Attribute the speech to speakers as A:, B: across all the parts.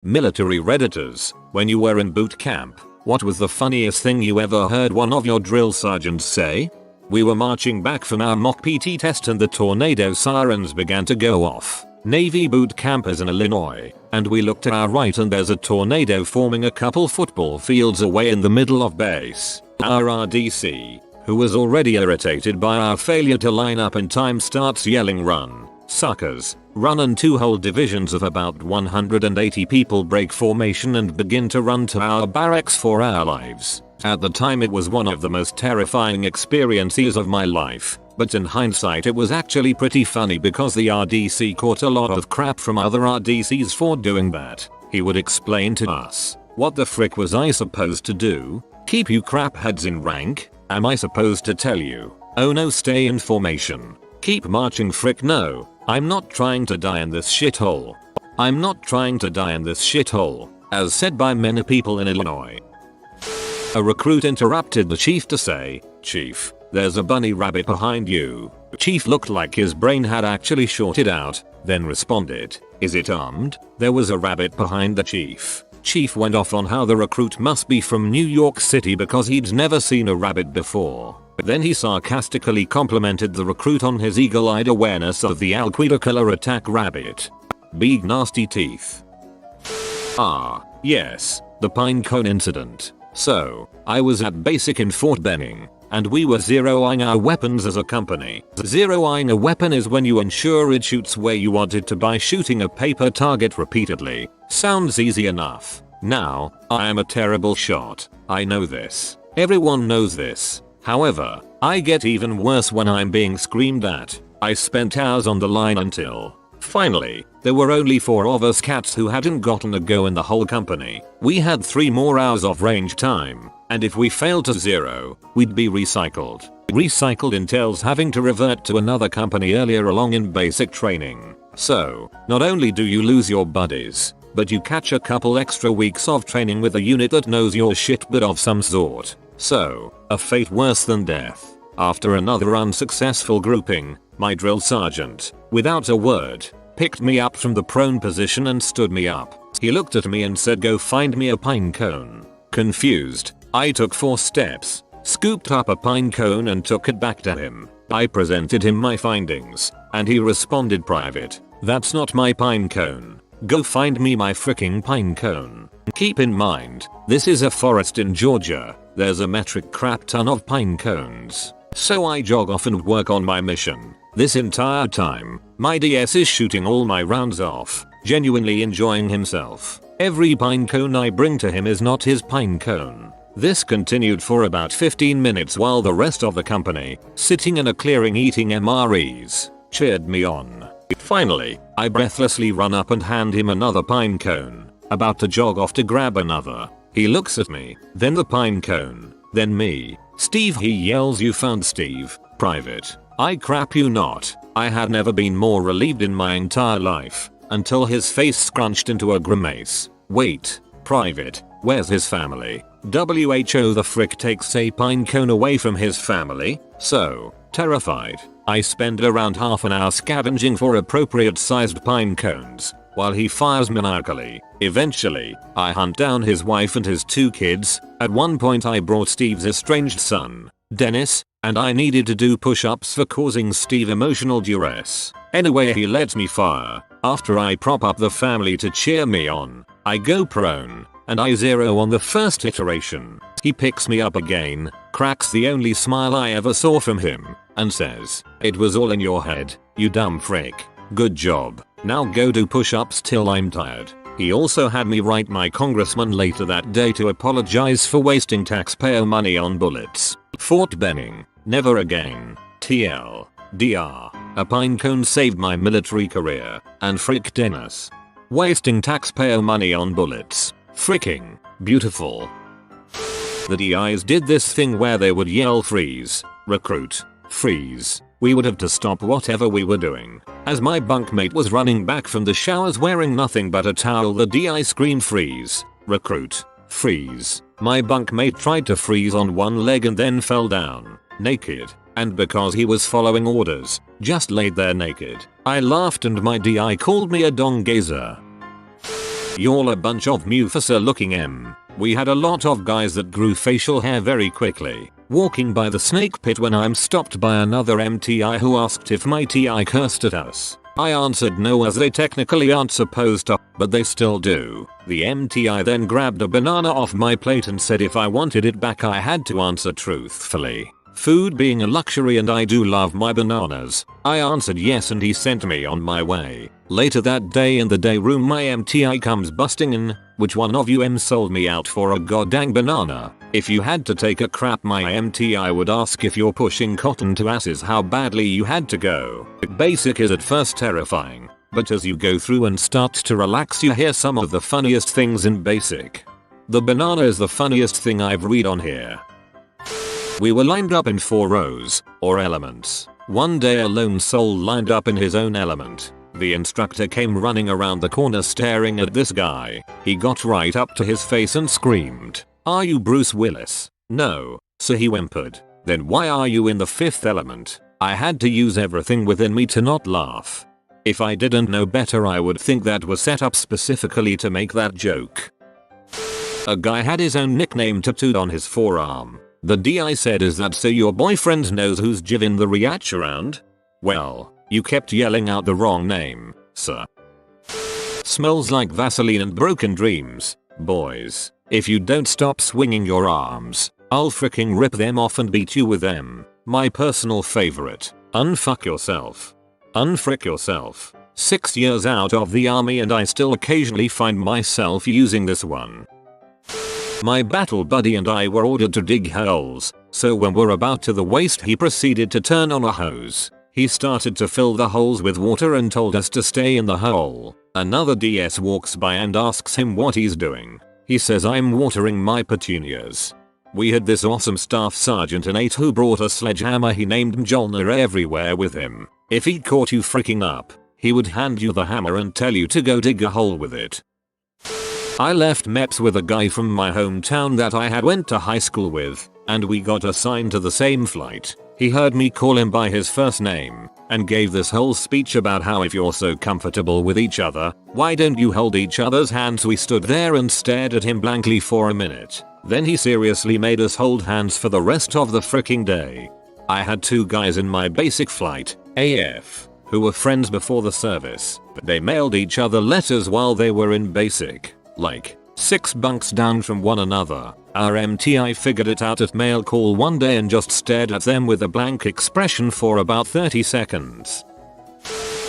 A: Military Redditors, when you were in boot camp, what was the funniest thing you ever heard one of your drill sergeants say? We were marching back from our mock PT test and the tornado sirens began to go off. Navy boot camp is in Illinois, and we looked to our right and there's a tornado forming a couple football fields away in the middle of base. Our RDC, who was already irritated by our failure to line up in time, starts yelling, "Run, suckers, run," and two whole divisions of about 180 people break formation and begin to run to our barracks for our lives. At the time it was one of the most terrifying experiences of my life, but in hindsight it was actually pretty funny because the RDC caught a lot of crap from other RDCs for doing that. He would explain to us, "What the frick was I supposed to do? Keep you crap heads in rank? Am I supposed to tell you? Oh no, stay in formation. Keep marching, frick no. I'm not trying to die in this shithole. I'm not trying to die in this shithole," as said by many people in Illinois. A recruit interrupted the chief to say, "Chief, there's a bunny rabbit behind you." Chief looked like his brain had actually shorted out, then responded, "Is it armed?" There was a rabbit behind the chief. Chief went off on how the recruit must be from New York City because he'd never seen a rabbit before. Then he sarcastically complimented the recruit on his eagle-eyed awareness of the Al-Qaeda killer attack rabbit. Big nasty teeth. Ah, yes, the pine cone incident. So, I was at basic in Fort Benning, and we were zeroing our weapons as a company. Zeroing a weapon is when you ensure it shoots where you want it to by shooting a paper target repeatedly. Sounds easy enough. Now, I am a terrible shot. I know this. Everyone knows this. However, I get even worse when I'm being screamed at. I spent hours on the line until, finally, there were only 4 of us cats who hadn't gotten a go in the whole company. We had 3 more hours of range time, and if we failed to zero, we'd be recycled. Recycled entails having to revert to another company earlier along in basic training. So, not only do you lose your buddies, but you catch a couple extra weeks of training with a unit that knows your shit but of some sort. So, a fate worse than death. After another unsuccessful grouping, my drill sergeant, without a word, picked me up from the prone position and stood me up. He looked at me and said, "Go find me a pine cone." Confused, I took 4 steps, scooped up a pine cone and took it back to him. I presented him my findings, and he responded, "Private, that's not my pine cone. Go find me my fricking pine cone." Keep in mind, this is a forest in Georgia. There's a metric crap ton of pine cones. So I jog off and work on my mission. This entire time, my DS is shooting all my rounds off, genuinely enjoying himself. Every pine cone I bring to him is not his pine cone. This continued for about 15 minutes while the rest of the company, sitting in a clearing eating MREs, cheered me on. Finally, I breathlessly run up and hand him another pine cone, about to jog off to grab another. He looks at me, then the pine cone, then me. "Steve," he yells, "you found Steve, Private." I crap you not. I had never been more relieved in my entire life, until his face scrunched into a grimace. "Wait, Private, where's his family?" WHO the frick takes a pine cone away from his family? So, terrified, I spend around half an hour scavenging for appropriate sized pine cones, while he fires maniacally. Eventually, I hunt down his wife and his 2 kids. At one point I brought Steve's estranged son, Dennis, and I needed to do push-ups for causing Steve emotional duress. Anyway, he lets me fire. After I prop up the family to cheer me on, I go prone, and I zero on the first iteration. He picks me up again, cracks the only smile I ever saw from him, and says, "It was all in your head, you dumb frick. Good job. Now go do push-ups till I'm tired." He also had me write my congressman later that day to apologize for wasting taxpayer money on bullets. Fort Benning, never again. TL. DR. A pine cone saved my military career, and frick Dennis. Wasting taxpayer money on bullets. Fricking beautiful. The DIs did this thing where they would yell, "Freeze, recruit, freeze." We would have to stop whatever we were doing. As my bunkmate was running back from the showers wearing nothing but a towel, the DI screamed, "Freeze, recruit, freeze." My bunkmate tried to freeze on one leg and then fell down, naked, and because he was following orders, just laid there naked. I laughed and my DI called me a dong gazer. Y'all a bunch of Mufasa looking M. We had a lot of guys that grew facial hair very quickly. Walking by the snake pit when I'm stopped by another MTI who asked if my TI cursed at us. I answered no, as they technically aren't supposed to, but they still do. The MTI then grabbed a banana off my plate and said if I wanted it back I had to answer truthfully. Food being a luxury and I do love my bananas. I answered yes and he sent me on my way. Later that day in the day room my MTI comes busting in. Which one of you M sold me out for a goddamn banana? If you had to take a crap my MTI would ask if you're pushing cotton to asses how badly you had to go. Basic is at first terrifying, but as you go through and start to relax you hear some of the funniest things in basic. The banana is the funniest thing I've read on here. We were lined up in 4 rows, or elements. One day a lone soul lined up in his own element. The instructor came running around the corner staring at this guy. He got right up to his face and screamed, "Are you Bruce Willis?" "No," so he whimpered. "Then why are you in the 5th element?" I had to use everything within me to not laugh. If I didn't know better I would think that was set up specifically to make that joke. A guy had his own nickname tattooed on his forearm. The DI said, "Is that so your boyfriend knows who's jivin' the riach around?" "Well, you kept yelling out the wrong name, sir." Smells like Vaseline and broken dreams. Boys, if you don't stop swinging your arms, I'll freaking rip them off and beat you with them. My personal favorite. Unfuck yourself. Unfrick yourself. 6 years out of the army and I still occasionally find myself using this one. My battle buddy and I were ordered to dig holes, so when we're about to the waist he proceeded to turn on a hose. He started to fill the holes with water and told us to stay in the hole. Another DS walks by and asks him what he's doing. He says, "I'm watering my petunias." We had this awesome staff sergeant in 8 who brought a sledgehammer he named Mjolnir everywhere with him. If he caught you freaking up, he would hand you the hammer and tell you to go dig a hole with it. I left MEPS with a guy from my hometown that I had went to high school with, and we got assigned to the same flight. He heard me call him by his first name, and gave this whole speech about how if you're so comfortable with each other, why don't you hold each other's hands? We stood there and stared at him blankly for a minute. Then he seriously made us hold hands for the rest of the freaking day. I had 2 guys in my basic flight, AF, who were friends before the service. They mailed each other letters while they were in basic. Like 6 bunks down from one another. Our MTI figured it out at mail call one day and just stared at them with a blank expression for about 30 seconds.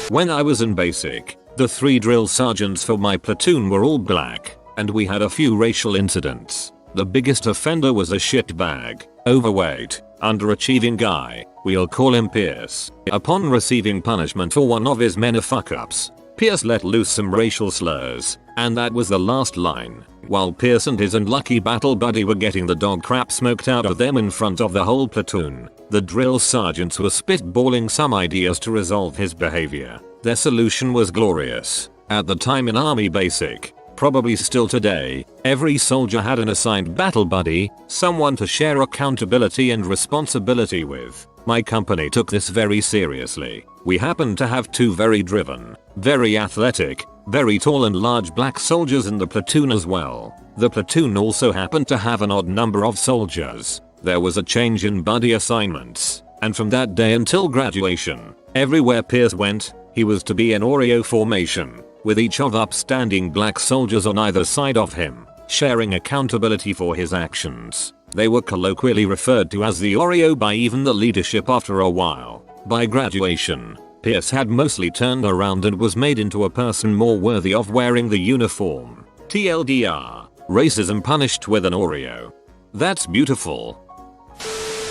A: When I was in basic, the 3 drill sergeants for my platoon were all black, and we had a few racial incidents. The biggest offender was a shitbag, overweight, underachieving guy. We'll call him Pierce. Upon receiving punishment for one of his many fuck-ups, Pierce let loose some racial slurs, and that was the last line. While Pierce and his unlucky battle buddy were getting the dog crap smoked out of them in front of the whole platoon, the drill sergeants were spitballing some ideas to resolve his behavior. Their solution was glorious. At the time in Army Basic, probably still today, every soldier had an assigned battle buddy, someone to share accountability and responsibility with. My company took this very seriously. We happened to have 2 very driven, very athletic, very tall and large black soldiers in the platoon as well. The platoon also happened to have an odd number of soldiers. There was a change in buddy assignments, and from that day until graduation, everywhere Pierce went, he was to be in Oreo formation, with each of upstanding black soldiers on either side of him, sharing accountability for his actions. They were colloquially referred to as the Oreo by even the leadership after a while. By graduation, Pierce had mostly turned around and was made into a person more worthy of wearing the uniform. TLDR, racism punished with an Oreo. That's beautiful.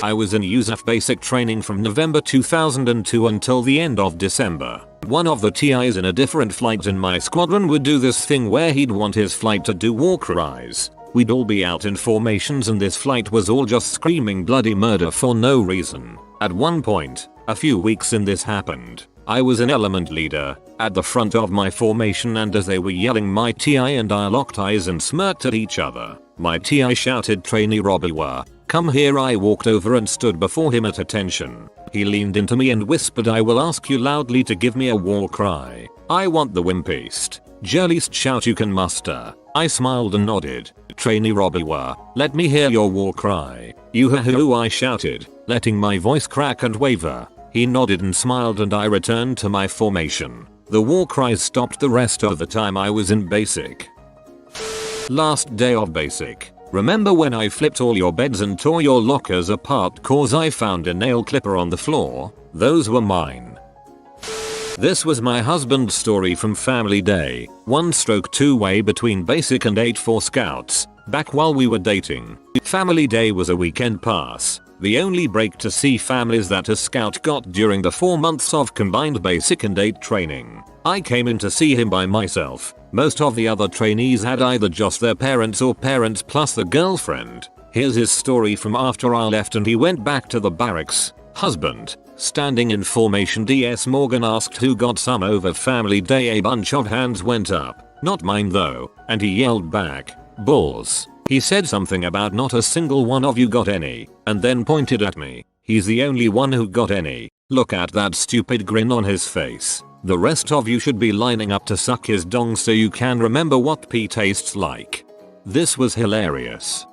A: I was in USAF basic training from November 2002 until the end of December. One of the TIs in a different flight in my squadron would do this thing where he'd want his flight to do war cries. We'd all be out in formations and this flight was all just screaming bloody murder for no reason. At one point, a few weeks in this happened. I was an element leader, at the front of my formation, and as they were yelling my TI and I locked eyes and smirked at each other. My TI shouted, "Trainee Robiwa, come here." I walked over and stood before him at attention. He leaned into me and whispered, "I will ask you loudly to give me a war cry. I want the Wimpeast." Jurliest shout you can muster. I smiled and nodded. Trainee Robiwa, let me hear your war cry. You I shouted, letting my voice crack and waver. He nodded and smiled and I returned to my formation. The war cries stopped the rest of the time I was in basic. Last day of basic. Remember when I flipped all your beds and tore your lockers apart cause I found a nail clipper on the floor? Those were mine. This was my husband's story from Family Day, 1/2 2-way between basic and 8-4 scouts, back while we were dating. Family Day was a weekend pass, the only break to see families that a scout got during the 4 months of combined basic and 8 training. I came in to see him by myself. Most of the other trainees had either just their parents or parents plus the girlfriend. Here's his story from after I left and he went back to the barracks. Husband. Standing in formation DS Morgan asked who got some over Family Day. A bunch of hands went up. Not mine though. And he yelled back. Balls. He said something about not a single one of you got any. And then pointed at me. He's the only one who got any. Look at that stupid grin on his face. The rest of you should be lining up to suck his dong so you can remember what pee tastes like. This was hilarious.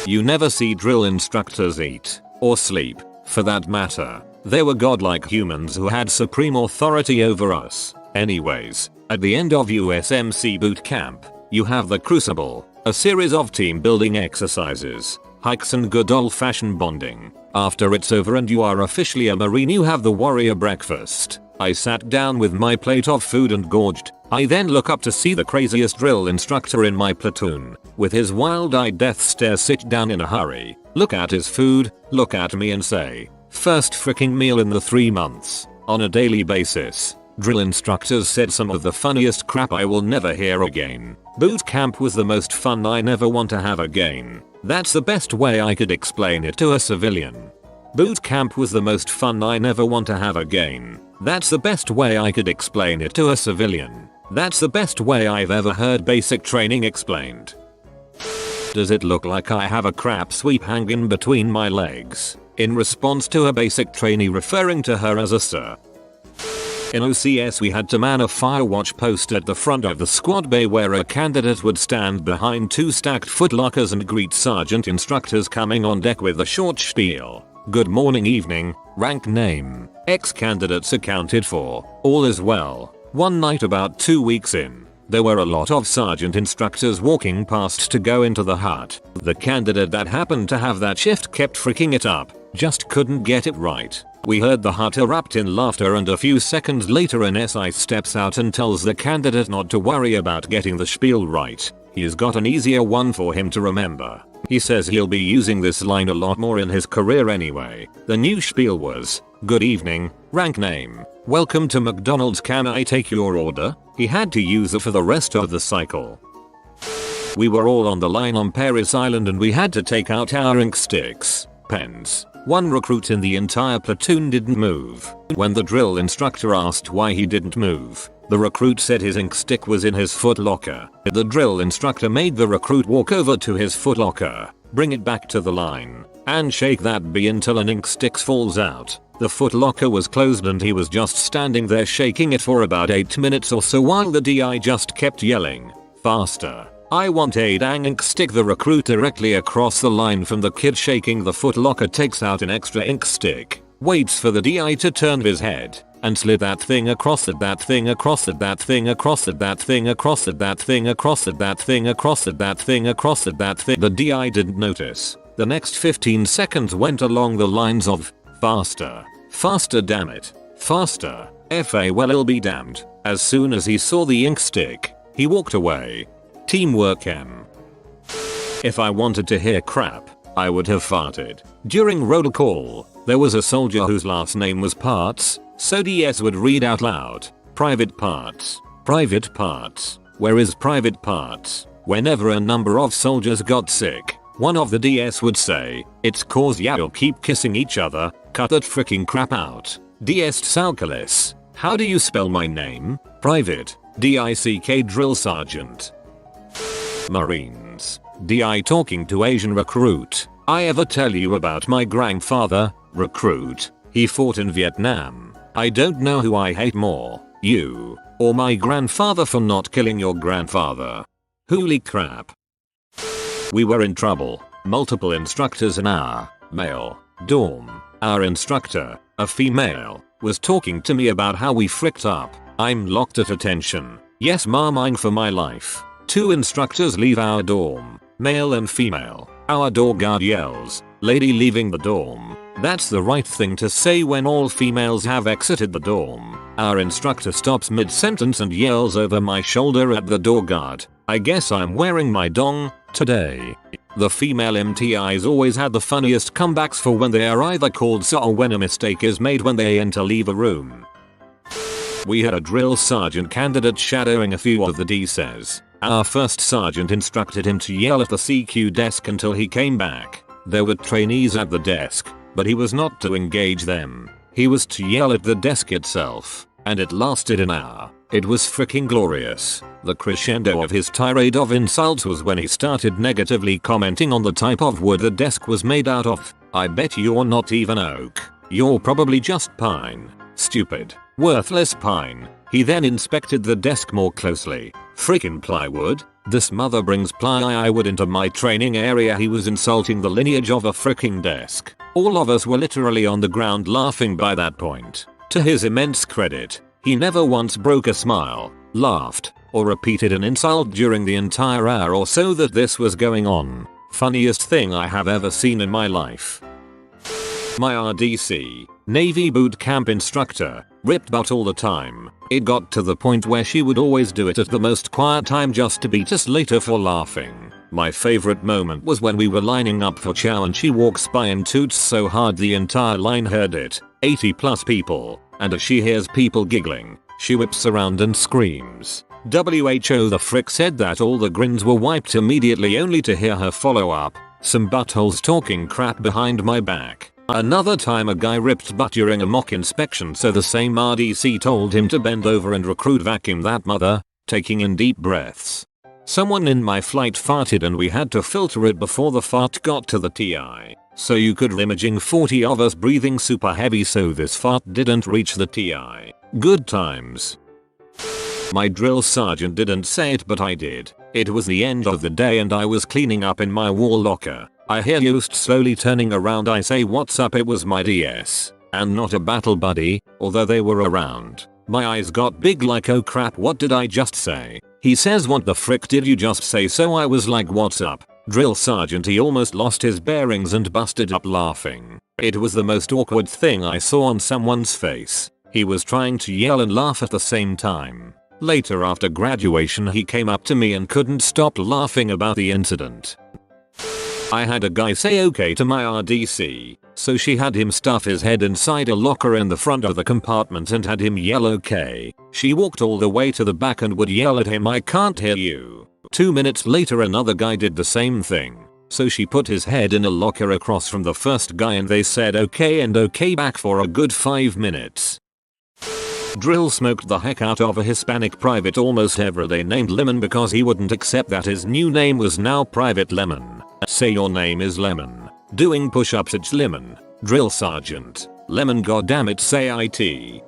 A: You never see drill instructors eat. Or sleep. For that matter, they were godlike humans who had supreme authority over us. Anyways, at the end of USMC boot camp, you have the Crucible, a series of team building exercises, hikes and good old-fashioned bonding. After it's over and you are officially a Marine, you have the warrior breakfast. I sat down with my plate of food and gorged. I then look up to see the craziest drill instructor in my platoon, with his wild-eyed death stare sit down in a hurry, look at his food, look at me and say, first freaking meal in the 3 months. On a daily basis, drill instructors said some of the funniest crap I will never hear again. Boot camp was the most fun I never want to have again. That's the best way I could explain it to a civilian. Boot camp was the most fun I never want to have again. That's the best way I could explain it to a civilian. That's the best way I've ever heard basic training explained. Does it look like I have a crap sweep hanging between my legs? In response to a basic trainee referring to her as a sir. In OCS we had to man a Firewatch post at the front of the squad bay where a candidate would stand behind 2 stacked footlockers and greet sergeant instructors coming on deck with a short spiel. Good morning, evening, rank name, ex-candidates accounted for, all is well. One night about 2 weeks in, there were a lot of sergeant instructors walking past to go into the hut. The candidate that happened to have that shift kept freaking it up, just couldn't get it right. We heard the hut erupt in laughter and a few seconds later an SI steps out and tells the candidate not to worry about getting the spiel right. He's got an easier one for him to remember. He says he'll be using this line a lot more in his career anyway. The new spiel was, good evening, rank name, welcome to McDonald's, can I take your order? He had to use it for the rest of the cycle. We were all on the line on Paris Island and we had to take out our ink sticks, pens. One recruit in the entire platoon didn't move. When the drill instructor asked why he didn't move, the recruit said his ink stick was in his footlocker. The drill instructor made the recruit walk over to his footlocker, bring it back to the line, and shake that bee until an ink stick falls out. The footlocker was closed and he was just standing there shaking it for about 8 minutes or so while the DI just kept yelling, faster. I want a dang ink stick. The recruit directly across the line from the kid shaking the footlocker takes out an extra ink stick, waits for the DI to turn his head, and slid that thing across it, that thing across it, that thing across it, that thing across it, that thing across it, that thing across it, that thing across it, that thing. The DI didn't notice. The next 15 seconds went along the lines of, faster, faster, damn it, faster, FA well I'll be damned. As soon as he saw the ink stick, he walked away. Teamwork M. If I wanted to hear crap, I would have farted. During roll call, there was a soldier whose last name was Parts, so DS would read out loud, Private Parts, Private Parts, where is Private Parts? Whenever a number of soldiers got sick, one of the DS would say, it's cause y'all keep kissing each other, cut that freaking crap out. DS Salcalis, how do you spell my name? Private, DICK Drill Sergeant. Marines. DI talking to Asian recruit. I ever tell you about my grandfather? Recruit. He fought in Vietnam. I don't know who I hate more, you Or my grandfather for not killing your grandfather. Holy crap. We were in trouble. Multiple instructors in our male dorm. Our instructor, a female, was talking to me about how we fricked up. I'm locked at attention. Yes, marming for my life. 2 instructors leave our dorm, male and female. Our door guard yells, "Lady leaving the dorm." That's the right thing to say when all females have exited the dorm. Our instructor stops mid-sentence and yells over my shoulder at the door guard, "I guess I'm wearing my dong today." The female MTIs always had the funniest comebacks for when they are either called sir or when a mistake is made when they leave a room. We had a drill sergeant candidate shadowing a few of the DSs. Our first sergeant instructed him to yell at the CQ desk until he came back. There were trainees at the desk, but he was not to engage them. He was to yell at the desk itself, and it lasted an hour. It was freaking glorious. The crescendo of his tirade of insults was when he started negatively commenting on the type of wood the desk was made out of. "I bet you're not even oak. You're probably just pine. Stupid, worthless pine." He then inspected the desk more closely. "Freaking plywood. This mother brings plywood into my training area." He was insulting the lineage of a freaking desk. All of us were literally on the ground laughing by that point. To his immense credit, he never once broke a smile, laughed, or repeated an insult during the entire hour or so that this was going on. Funniest thing I have ever seen in my life. My RDC, Navy boot camp instructor, ripped butt all the time. It got to the point where she would always do it at the most quiet time just to beat us later for laughing. My favorite moment was when we were lining up for chow and she walks by and toots so hard the entire line heard it. 80 plus people, and as she hears people giggling, she whips around and screams, "WHO the frick said that." All the grins were wiped immediately only to hear her follow up, "Some buttholes talking crap behind my back." Another time a guy ripped butt during a mock inspection, so the same RDC told him to bend over and recruit vacuum that mother, taking in deep breaths. Someone in my flight farted and we had to filter it before the fart got to the TI. So you could imagine 40 of us breathing super heavy so this fart didn't reach the TI. Good times. My drill sergeant didn't say it but I did. It was the end of the day and I was cleaning up in my wall locker. I hear Yost slowly turning around. I say, "What's up?" It was my DS, and not a battle buddy, although they were around. My eyes got big like, oh crap, what did I just say? He says, "What the frick did you just say?" So I was like, "What's up, drill sergeant?" He almost lost his bearings and busted up laughing. It was the most awkward thing I saw on someone's face. He was trying to yell and laugh at the same time. Later after graduation he came up to me and couldn't stop laughing about the incident. I had a guy say okay to my RDC, so she had him stuff his head inside a locker in the front of the compartment and had him yell okay. She walked all the way to the back and would yell at him, "I can't hear you." 2 minutes later another guy did the same thing, so she put his head in a locker across from the first guy and they said okay and okay back for a good 5 minutes. Drill smoked the heck out of a Hispanic private almost every day named Lemon because he wouldn't accept that his new name was now Private Lemon. "Say your name is Lemon." Doing push-ups, "It's Lemon." Drill sergeant, "Lemon, goddammit, say IT."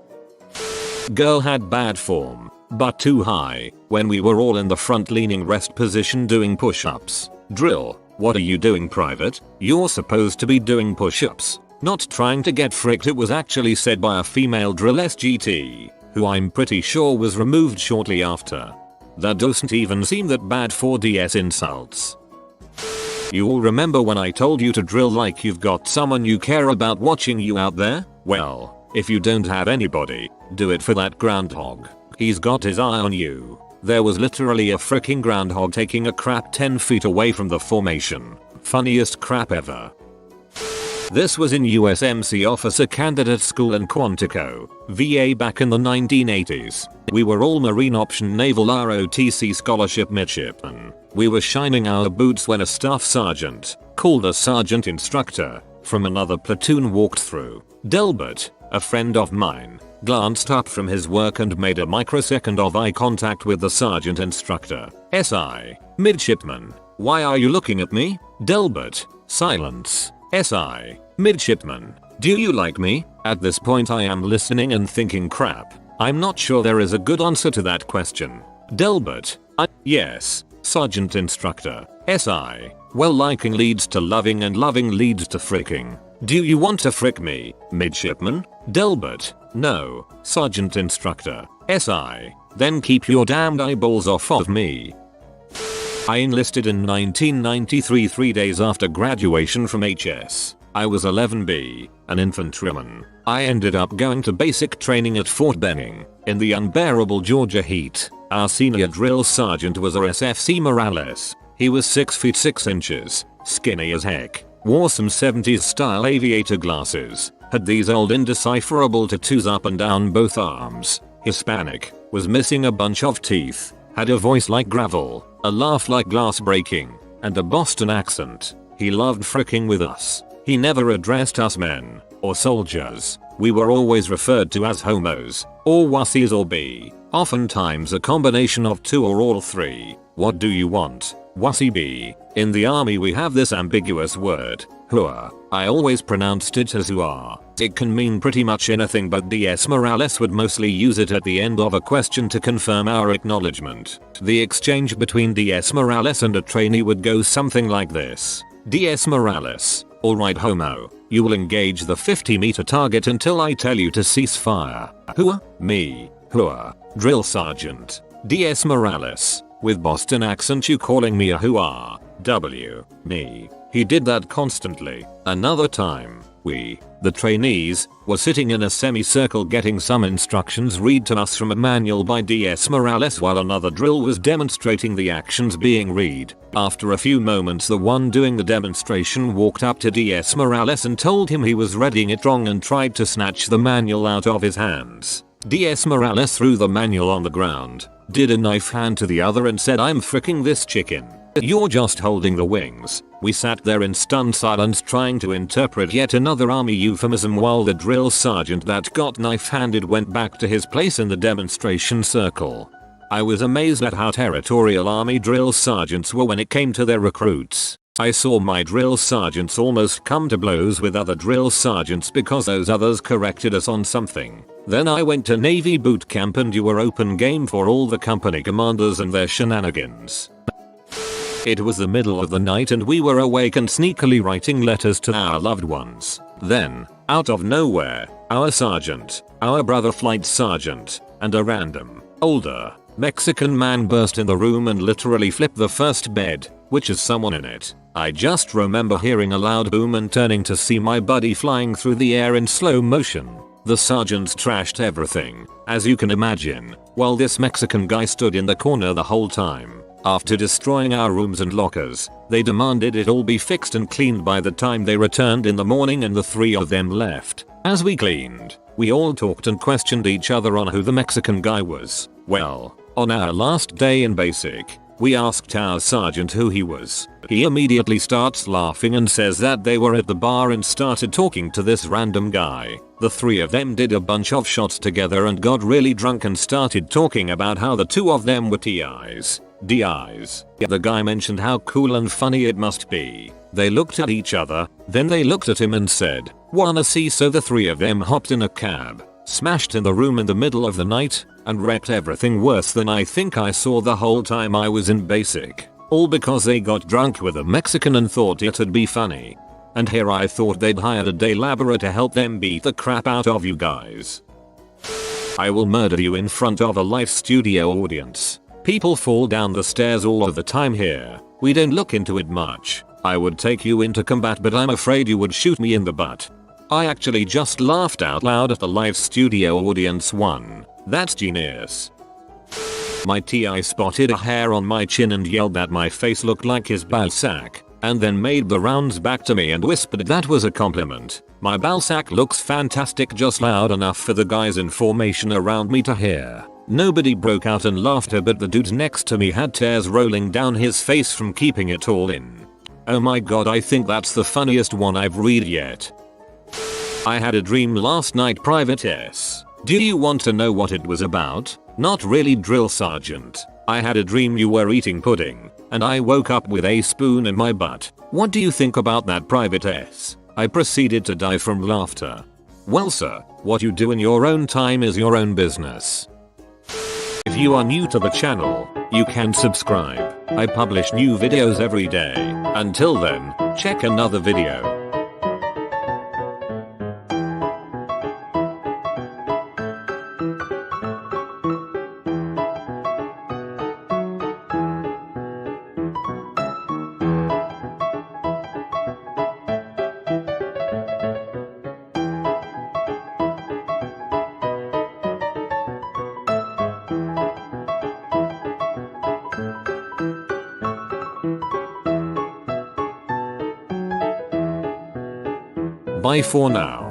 A: Girl had bad form, but too high, when we were all in the front leaning rest position doing push-ups. Drill, "What are you doing, private? You're supposed to be doing push-ups, not trying to get fricked." It was actually said by a female drill SGT, who I'm pretty sure was removed shortly after. That doesn't even seem that bad for DS insults. You all remember when I told you to drill like you've got someone you care about watching you out there? Well, if you don't have anybody, do it for that groundhog. He's got his eye on you. There was literally a freaking groundhog taking a crap 10 feet away from the formation. Funniest crap ever. This was in USMC Officer Candidate School in Quantico, VA back in the 1980s. We were all Marine Option Naval ROTC Scholarship midshipmen. We were shining our boots when a staff sergeant, called a sergeant instructor, from another platoon walked through. Delbert, a friend of mine, glanced up from his work and made a microsecond of eye contact with the sergeant instructor. SI, midshipman, "Why are you looking at me?" Delbert, silence. SI, midshipman, "Do you like me?" At this point I am listening and thinking, crap, I'm not sure there is a good answer to that question. Delbert. Yes. Sergeant Instructor. SI. Well, liking leads to loving and loving leads to fricking. Do you want to frick me, midshipman? Delbert. No. Sergeant Instructor. SI. Then keep your damned eyeballs off of me. I enlisted in 1993, 3 days after graduation from HS. I was 11B, an infantryman. I ended up going to basic training at Fort Benning. In the unbearable Georgia heat, our senior drill sergeant was RSFC Morales. He was 6 feet 6 inches, skinny as heck, wore some 70s style aviator glasses, had these old indecipherable tattoos up and down both arms, Hispanic, was missing a bunch of teeth, had a voice like gravel, a laugh like glass breaking, and a Boston accent. He loved fricking with us. He never addressed us men, or soldiers. We were always referred to as homos, or wussies or B, oftentimes a combination of two or all three. What do you want, wussy B? In the army we have this ambiguous word, hua. I always pronounced it as hua. It can mean pretty much anything, but DS Morales would mostly use it at the end of a question to confirm our acknowledgement. The exchange between DS Morales and a trainee would go something like this. DS Morales. Alright homo, you will engage the 50-meter target until I tell you to cease fire. Hua? Me. Hua. Drill Sergeant. DS Morales. With Boston accent, you calling me a hua? W. Me. He did that constantly. Another time, we, the trainees, were sitting in a semicircle getting some instructions read to us from a manual by DS Morales while another drill was demonstrating the actions being read. After a few moments, the one doing the demonstration walked up to DS Morales and told him he was reading it wrong and tried to snatch the manual out of his hands. DS Morales threw the manual on the ground, did a knife hand to the other and said, "I'm fricking this chicken. You're just holding the wings." We sat there in stunned silence trying to interpret yet another army euphemism while the drill sergeant that got knife-handed went back to his place in the demonstration circle. I was amazed at how territorial army drill sergeants were when it came to their recruits. I saw my drill sergeants almost come to blows with other drill sergeants because those others corrected us on something. Then I went to Navy boot camp and you were open game for all the company commanders and their shenanigans. It was the middle of the night and we were awake and sneakily writing letters to our loved ones. Then, out of nowhere, our sergeant, our brother flight sergeant, and a random, older, Mexican man burst in the room and literally flipped the first bed, which has someone in it. I just remember hearing a loud boom and turning to see my buddy flying through the air in slow motion. The sergeants trashed everything, as you can imagine, while this Mexican guy stood in the corner the whole time. After destroying our rooms and lockers, they demanded it all be fixed and cleaned by the time they returned in the morning and the three of them left. As we cleaned, we all talked and questioned each other on who the Mexican guy was. Well, on our last day in basic, we asked our sergeant who he was. He immediately starts laughing and says that they were at the bar and started talking to this random guy. The three of them did a bunch of shots together and got really drunk and started talking about how the two of them were TIs. DIs. The guy mentioned how cool and funny it must be. They looked at each other, then they looked at him and said, "Wanna see?" So the three of them hopped in a cab, smashed in the room in the middle of the night, and wrecked everything worse than I think I saw the whole time I was in basic. All because they got drunk with a Mexican and thought it'd be funny. And here I thought they'd hired a day laborer to help them beat the crap out of you guys. I will murder you in front of a live studio audience. People fall down the stairs all of the time here. We don't look into it much. I would take you into combat, but I'm afraid you would shoot me in the butt. I actually just laughed out loud at the live studio audience one. That's genius. My TI spotted a hair on my chin and yelled that my face looked like his ballsack, and then made the rounds back to me and whispered that was a compliment. My ballsack looks fantastic, just loud enough for the guys in formation around me to hear. Nobody broke out in laughter, but the dude next to me had tears rolling down his face from keeping it all in. Oh my god, I think that's the funniest one I've read yet. I had a dream last night, Private S. Do you want to know what it was about? Not really, Drill Sergeant. I had a dream you were eating pudding, and I woke up with a spoon in my butt. What do you think about that, Private S? I proceeded to die from laughter. Well sir, what you do in your own time is your own business. If you are new to the channel, you can subscribe. I publish new videos every day. Until then, check another video. Bye for now.